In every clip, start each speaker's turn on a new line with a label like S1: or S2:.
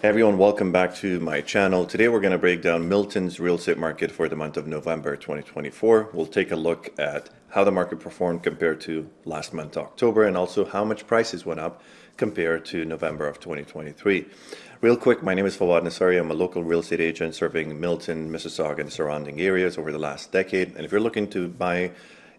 S1: Hey everyone, welcome back to my channel. Today we're going to break down Milton's real estate market for the month of November 2024. We'll take a look at how the market performed compared to last month, October, and also how much prices went up compared to November of 2023. Real quick, my name is Fawad Nissari. I'm a local real estate agent serving Milton, Mississauga, and surrounding areas over the last decade. And if you're looking to buy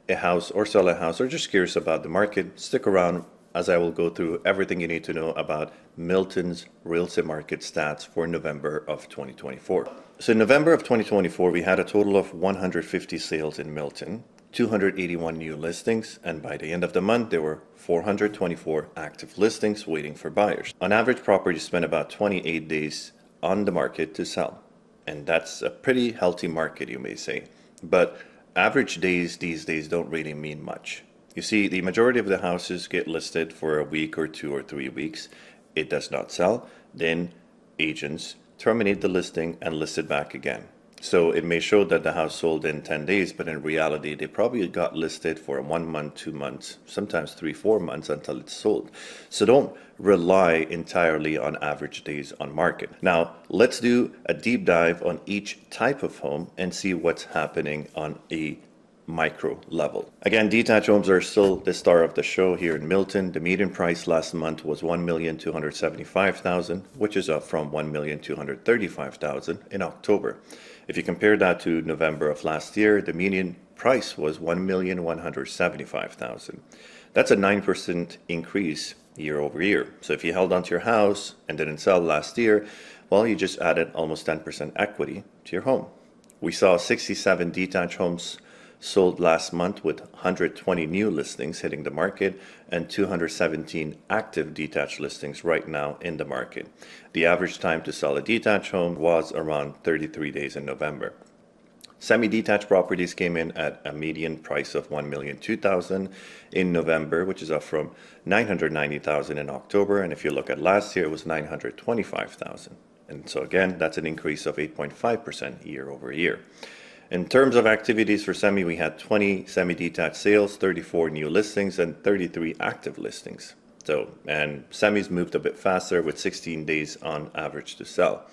S1: a house or sell a house or just curious about the market, stick around as I will go through everything you need to know about Milton's real estate market stats for November of 2024. So in November of 2024, we had a total of 150 sales in Milton, 281 new listings, and by the end of the month, there were 424 active listings waiting for buyers. On average, properties spend about 28 days on the market to sell, and that's a pretty healthy market, you may say. But average days these days don't really mean much. You see, the majority of the houses get listed for a week or 2 or 3 weeks. It does not sell. Then agents terminate the listing and list it back again. So it may show that the house sold in 10 days, but in reality, they probably got listed for 1 month, 2 months, sometimes 3, 4 months until it's sold. So don't rely entirely on average days on market. Now, let's do a deep dive on each type of home and see what's happening on a micro level. Again, detached homes are still the star of the show here in Milton. The median price last month was $1,275,000, which is up from $1,235,000 in October. If you compare that to November of last year, the median price was $1,175,000. That's a 9% increase year over year. So if you held onto your house and didn't sell last year, well, you just added almost 10% equity to your home. We saw 67 detached homes sold last month with 120 new listings hitting the market and 217 active detached listings right now in the market. The average time to sell a detached home was around 33 days in November. Semi-detached properties came in at a median price of $1,002,000 in November, which is up from $990,000 in October. And if you look at last year, it was $925,000. And so again, that's an increase of 8.5% year over year. In terms of activities for semi, we had 20 semi-detached sales, 34 new listings, and 33 active listings. And semis moved a bit faster with 16 days on average to sell.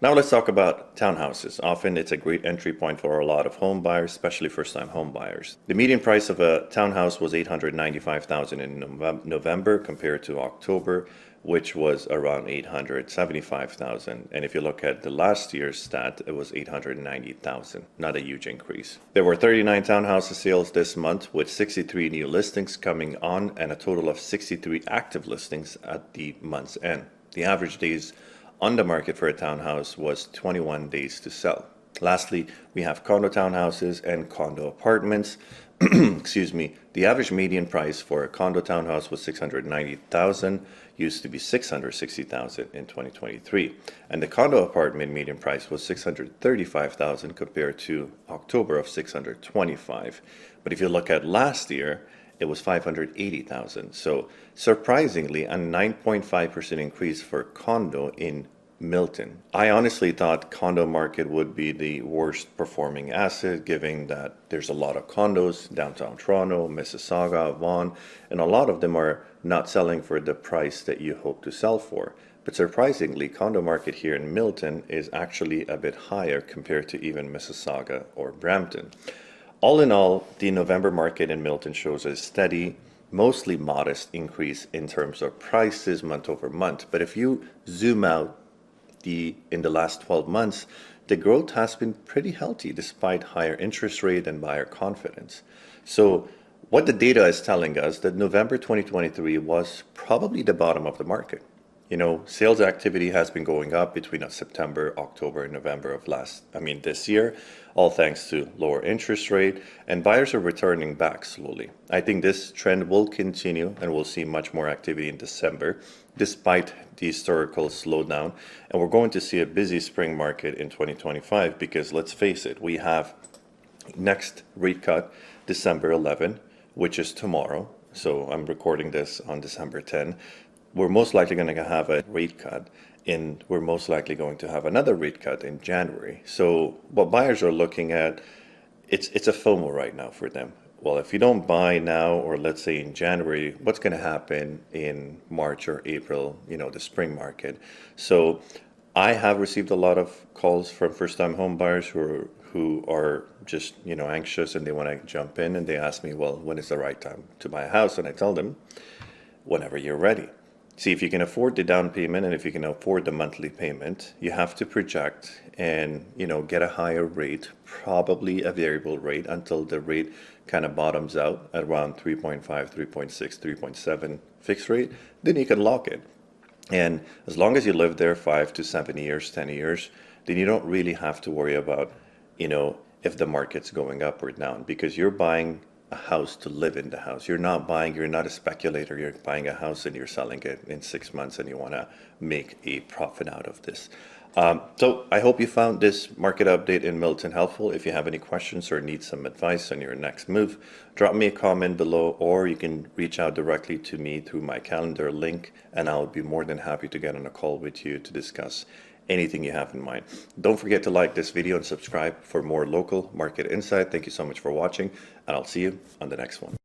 S1: Now let's talk about townhouses. Often it's a great entry point for a lot of home buyers, especially first-time home buyers. The median price of a townhouse was $895,000 in November compared to October, which was around $875,000. And if you look at the last year's stat, it was $890,000, not a huge increase. There were 39 townhouse sales this month with 63 new listings coming on and a total of 63 active listings at the month's end. The average days on the market for a townhouse was 21 days to sell. Lastly, we have condo townhouses and condo apartments. Excuse me. The average median price for a condo townhouse was $690,000, used to be $660,000 in 2023. And the condo apartment median price was $635,000 compared to October of $625,000. But if you look at last year, it was $580,000. So surprisingly, a 9.5% increase for condo in Milton. I honestly thought condo market would be the worst performing asset, given that there's a lot of condos downtown Toronto, Mississauga, Vaughan, and a lot of them are not selling for the price that you hope to sell for. But surprisingly, condo market here in Milton is actually a bit higher compared to even Mississauga or Brampton. All in all, the November market in Milton shows a steady, mostly modest increase in terms of prices month over month. But if you zoom out in the last 12 months, the growth has been pretty healthy despite higher interest rate and buyer confidence. So what the data is telling us that November 2023 was probably the bottom of the market. You know, sales activity has been going up between September, October, and November of this year, all thanks to lower interest rate, and buyers are returning back slowly. I think this trend will continue and we'll see much more activity in December, despite the historical slowdown. And we're going to see a busy spring market in 2025 because let's face it, we have next rate cut December 11, which is tomorrow. So I'm recording this on December 10. We're most likely going to have a rate cut we're most likely going to have another rate cut in January. So what buyers are looking at, it's a FOMO right now for them. well, if you don't buy now, or let's say in January, what's going to happen in March or April, the spring market? So I have received a lot of calls from first-time home buyers who are just, anxious and they want to jump in, and they ask me, well, when is the right time to buy a house? And I tell them, whenever you're ready. See, if you can afford the down payment and if you can afford the monthly payment, you have to project and, get a higher rate, probably a variable rate, until the rate kind of bottoms out at around 3.5, 3.6, 3.7 fixed rate. Then you can lock it. And as long as you live there 5 to 7 years, 10 years, then you don't really have to worry about, if the market's going up or down, because you're buying a house to live in the house. You're not a speculator. You're buying a house and you're selling it in 6 months and you want to make a profit out of this. So I hope you found this market update in Milton helpful. If you have any questions or need some advice on your next move, drop me a comment below, or you can reach out directly to me through my calendar link, and I'll be more than happy to get on a call with you to discuss anything you have in mind. Don't forget to like this video and subscribe for more local market insight. Thank you so much for watching, and I'll see you on the next one.